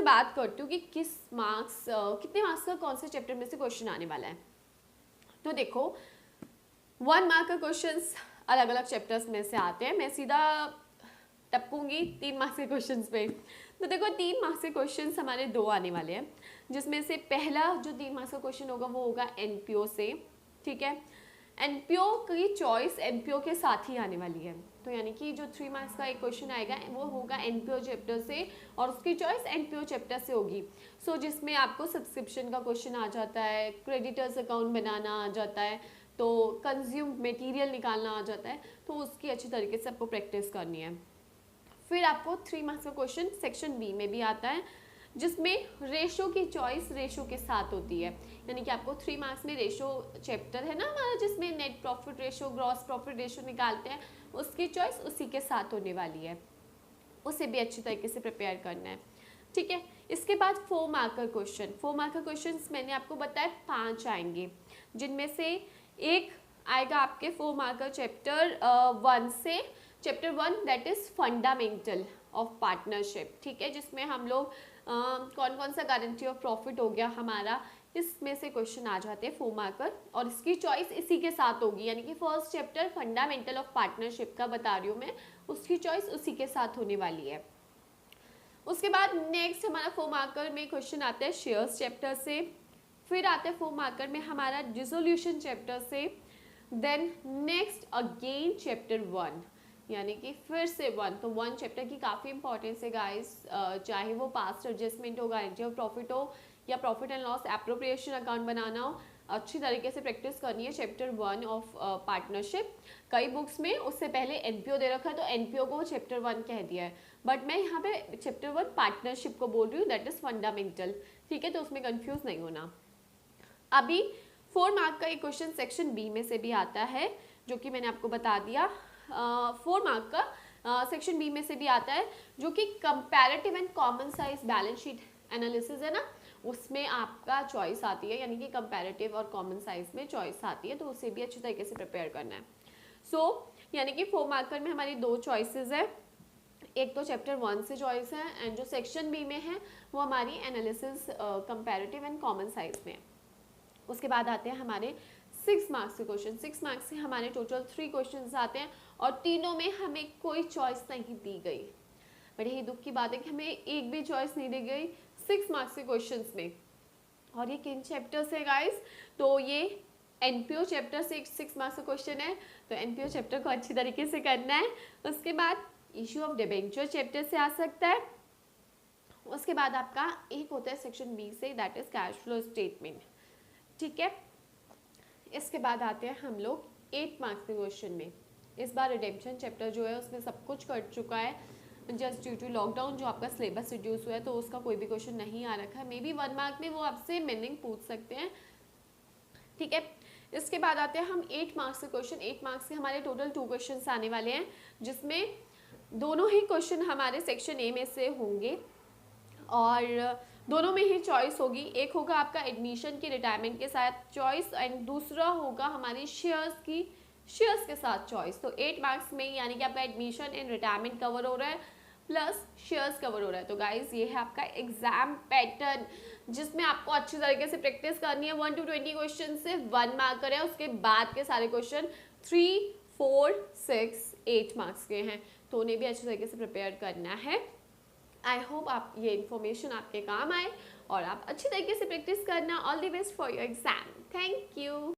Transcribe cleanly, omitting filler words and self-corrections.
बात करती हूँ कि कितने मार्क्स का कौन से चैप्टर में से क्वेश्चन आने वाला है। तो देखो 1 मार्क का क्वेश्चंस अलग अलग चैप्टर्स में से आते हैं। मैं सीधा टपकूंगी 3 मार्क्स के क्वेश्चंस पे। तो देखो 3 मार्क्स के क्वेश्चंस हमारे 2 आने वाले हैं, जिसमें से पहला जो 3 मार्क्स का क्वेश्चन होगा वो होगा एनपीओ से, ठीक है। एनपीओ की चॉइस एनपीओ के साथ ही आने वाली है, तो यानी कि जो 3 मार्क्स का एक क्वेश्चन आएगा वो होगा एनपीओ चैप्टर से और उसकी चॉइस एनपीओ चैप्टर से होगी। सो जिसमें आपको सब्सक्रिप्शन का क्वेश्चन आ जाता है, क्रेडिटर्स अकाउंट बनाना आ जाता है, तो कंज्यूम मटेरियल निकालना आ जाता है, तो उसकी अच्छी तरीके से आपको प्रैक्टिस करनी है। फिर आपको 3 मार्क्स का क्वेश्चन सेक्शन बी में भी आता है, जिसमें रेशो की चॉइस रेशो के साथ होती है, यानी कि आपको 3 मार्क्स में रेशो चैप्टर है ना हमारा, जिसमें net profit ratio gross profit ratio निकालते हैं, उसकी चॉइस उसी के साथ होने वाली है, उसे भी अच्छी तरीके से प्रिपेयर करना है, ठीक है। इसके बाद 4 मार्क का क्वेश्चन, 4 मार्क का क्वेश्चन मैंने आपको बताया 5 आएंगे, जिनमें से एक आएगा आपके 4 मार्क का चैप्टर 1 से, chapter 1 that is fundamental of partnership, ठीक है, जिसमें हम लोग कौन कौन सा गारंटी ऑफ प्रॉफिट हो गया हमारा, इसमें से क्वेश्चन आ जाते हैं 4 मार्कर और इसकी चॉइस इसी के साथ होगी, यानी कि first chapter fundamental of partnership का बता रही हूँ मैं, उसकी चॉइस उसी के साथ होने वाली है। उसके बाद नेक्स्ट हमारा 4 मार्कर में क्वेश्चन आता है शेयर्स चैप्टर से, फिर आता है 4 मार्कर में हमारा डिसोल्यूशन चैप्टर से, देन नेक्स्ट अगेन चैप्टर 1, यानी कि फिर से 1, तो 1 चैप्टर की काफ़ी इंपॉर्टेंस है गाइस, चाहे वो पास्ट एडजस्टमेंट हो, गारंटी ऑफ प्रॉफिट हो या profit and loss appropriation account बनाना हो, अच्छी तरीके से प्रैक्टिस करनी है चैप्टर 1 ऑफ पार्टनरशिप। कई बुक्स में उससे पहले एनपीओ दे रखा है, तो एनपीओ को चैप्टर 1 कह दिया है, बट मैं यहाँ पे चैप्टर 1 पार्टनरशिप को बोल रही हूँ, दैट इज फंडामेंटल, ठीक है, तो उसमें कंफ्यूज नहीं होना। अभी 4 मार्क का एक क्वेश्चन सेक्शन बी में से भी आता है, जो कि मैंने आपको बता दिया। 4 मार्क का सेक्शन बी में से भी आता है, जो कि comparative and common size balance sheet analysis है ना, उसमें आपका चॉइस आती है, यानी कि कंपैरेटिव और कॉमन साइज में चॉइस आती है, तो उसे भी अच्छी तरीके से प्रिपेयर करना है। यानी कि 4 मार्कर में हमारी 2 चॉइसेस है, एक तो चैप्टर 1 से चॉइस है एंड जो सेक्शन बी में है वो हमारी analysis comparative and common size में है। उसके बाद आते हैं हमारे 6 मार्क्स के क्वेश्चन। 6 मार्क्स से हमारे टोटल 3 क्वेश्चन आते हैं और तीनों में हमें कोई चॉइस नहीं दी गई। बड़े ही दुख की बात है कि हमें एक भी चॉइस नहीं दी गई 6 मार्क्स के क्वेश्चन में। और ये किन चैप्टर से गाइस, तो ये एनपीओ चैप्टर से 6 मार्क्स का क्वेश्चन है, तो एनपीओ चैप्टर को अच्छी तरीके से करना है। उसके बाद इश्यू ऑफ डिबेंचर चैप्टर से आ सकता है। उसके बाद आपका एक होता है सेक्शन बी से, that is cash flow statement, ठीक है। इसके बाद आते हैं हम लोग 8 मार्क्स के क्वेश्चन में। इस बार रिडेम्पशन चैप्टर जो है उसमें सब कुछ कट चुका है, जस्ट ड्यू टू लॉकडाउन जो आपका सिलेबस रिड्यूस हुआ है, तो उसका कोई भी क्वेश्चन नहीं आ रखा है। मे बी 1 मार्क में वो आपसे मीनिंग पूछ सकते हैं, ठीक है। इसके बाद आते हैं हम 8 मार्क्स के क्वेश्चन। 8 मार्क्स के हमारे टोटल 2 क्वेश्चन आने वाले हैं, जिसमें दोनों ही क्वेश्चन हमारे सेक्शन ए में से होंगे और दोनों में ही चॉइस होगी। एक होगा आपका एडमिशन की रिटायरमेंट के साथ चॉइस एंड दूसरा होगा हमारी शेयर्स के साथ चॉइस। तो 8 मार्क्स में यानी कि आपका एडमिशन एंड रिटायरमेंट कवर हो रहा है प्लस शेयर्स कवर हो रहा है। तो गाइज ये है आपका एग्जाम पैटर्न, जिसमें आपको अच्छी तरीके से प्रैक्टिस करनी है। 1 to 20 क्वेश्चन सिर्फ 1 मार्कर है, उसके बाद के सारे क्वेश्चन 3, 4, 6, 8 मार्क्स के हैं, तो उन्हें भी अच्छी तरीके से प्रिपेयर करना है। आई होप आप ये इन्फॉर्मेशन आपके काम आए और आप अच्छी तरीके से प्रैक्टिस करना। All the best for your exam. Thank you.